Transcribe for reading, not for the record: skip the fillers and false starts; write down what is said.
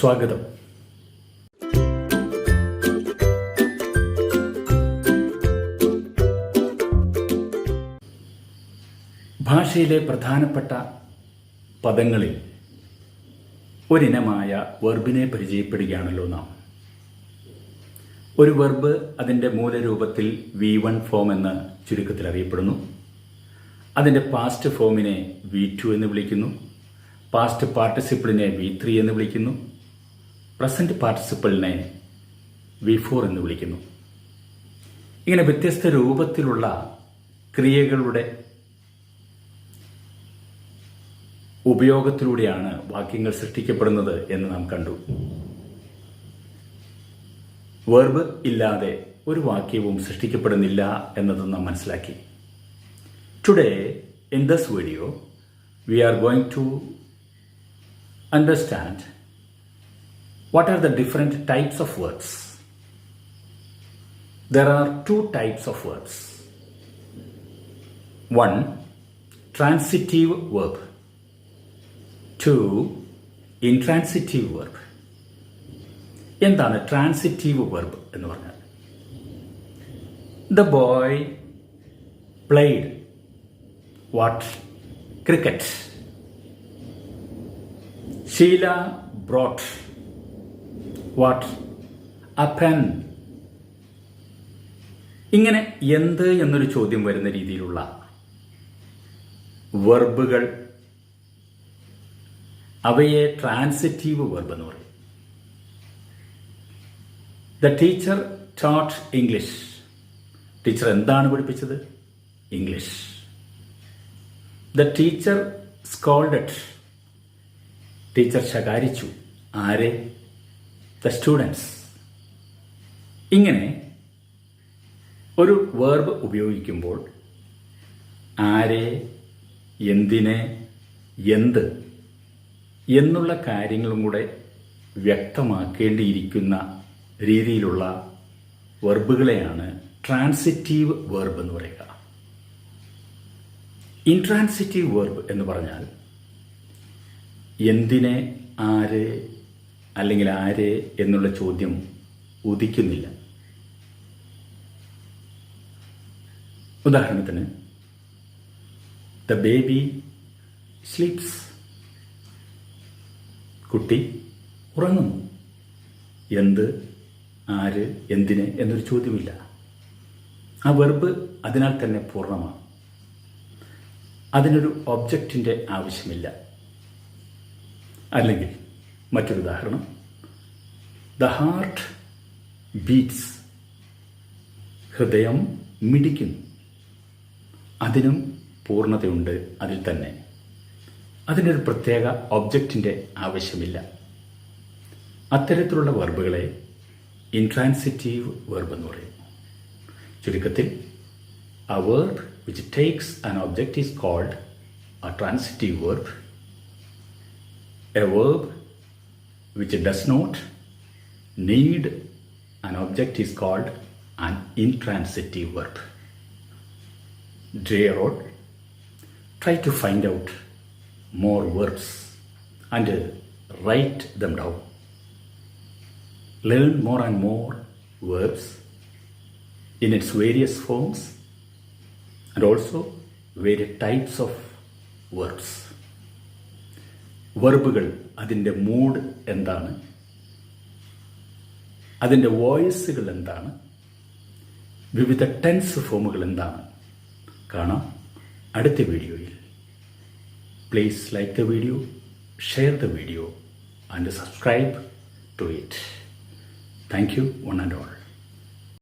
സ്വാഗതം. ഭാഷയിലെ പ്രധാനപ്പെട്ട പദങ്ങളിൽ ഒരിനമായ വെർബിനെ പരിചയപ്പെടുകയാണല്ലോ നാം. ഒരു വെർബ് അതിൻ്റെ മൂലരൂപത്തിൽ V1 ഫോം എന്ന് ചുരുക്കത്തിൽ അറിയപ്പെടുന്നു. അതിൻ്റെ പാസ്റ്റ് ഫോമിനെ V2 എന്ന് വിളിക്കുന്നു. പാസ്റ്റ് പാർട്ടിസിപ്പിളിനെ V3 എന്ന് വിളിക്കുന്നു. പ്രസന്റ് പാർട്ടിസിപ്പിളിനെ V4 എന്ന് വിളിക്കുന്നു. ഇങ്ങനെ വ്യത്യസ്ത രൂപത്തിലുള്ള ക്രിയകളുടെ ഉപയോഗത്തിലൂടെയാണ് വാക്യങ്ങൾ സൃഷ്ടിക്കപ്പെടുന്നത് എന്ന് നാം കണ്ടു. വെർബ് ഇല്ലാതെ ഒരു വാക്യവും സൃഷ്ടിക്കപ്പെടുന്നില്ല എന്നതും നാം മനസ്സിലാക്കി. Today in this video we are going to understand what are the different types of verbs. There are two types of verbs. One, transitive verb. Two, intransitive verb. എന്താണ് ട്രാൻസിറ്റീവ് വെർബ് എന്ന് പറഞ്ഞാൽ? The boy played what? Cricket. Sheila brought what? A pen. ഇങ്ങനെ എന്ത് എന്നൊരു ചോദ്യം വരുന്ന രീതിയിലുള്ള വെർബുകൾ, അവയെ ട്രാൻസിറ്റീവ് വെർബ് എന്ന് പറയും. The teacher taught English. Teacher എന്താണ് പഠിപ്പിച്ചത്? English. The teacher scolded. Teacher ശകാരിച്ചു. ആരെ? The students. ഇങ്ങനെ ഒരു വെർബ് ഉപയോഗിക്കുമ്പോൾ ആരെ, എന്തിനെ, എന്ത് എന്നുള്ള കാര്യങ്ങളും കൂടെ വ്യക്തമാക്കേണ്ടിയിരിക്കുന്ന രീതിയിലുള്ള വെർബുകളെയാണ് ട്രാൻസിറ്റീവ് വെർബ് എന്ന് പറയുക. ഇൻട്രാൻസിറ്റീവ് വെർബ് എന്ന് പറഞ്ഞാൽ എന്തിനെ, ആരെ അല്ലെങ്കിൽ ആരെ എന്നുള്ള ചോദ്യം ഉദിക്കുന്നില്ല. ഉദാഹരണത്തിന്, ദ ബേബി സ്ലീപ്സ്. കുട്ടി ഉറങ്ങുന്നു. എന്ത്, ആര്, എന്തിന് എന്നൊരു ചോദ്യമില്ല. ആ വെർബ് അതിനാൽ തന്നെ പൂർണ്ണമാണ്. അതിനൊരു ഒബ്ജക്റ്റിൻ്റെ ആവശ്യമില്ല. അല്ലെങ്കിൽ മറ്റൊരു ഉദാഹരണം, ദ ഹാർട്ട് ബീറ്റ്സ്. ഹൃദയം മിടിക്കുന്നു. അതിനും പൂർണ്ണതയുണ്ട് അതിൽ തന്നെ. അതിനൊരു പ്രത്യേക ഒബ്ജക്റ്റിൻ്റെ ആവശ്യമില്ല. അത്തരത്തിലുള്ള വെർബുകളെ ഇൻട്രാൻസിറ്റീവ് വെർബ് എന്ന് പറയും. ചുരുക്കത്തിൽ, a verb which takes an object is called a transitive verb. A verb which does not need an object is called an intransitive verb. Dear all, try to find out more verbs and write them down. Learn more and more verbs in its various forms and also various types of verbs. വെർബുകൾ അതിൻ്റെ mood എന്താണ്, അതിൻ്റെ വോയിസുകൾ എന്താണ്, വിവിധ tense ഫോമുകൾ എന്താണ് കാണാം അടുത്ത വീഡിയോയിൽ. Please like the video, share the video and subscribe to it. Thank you one and all.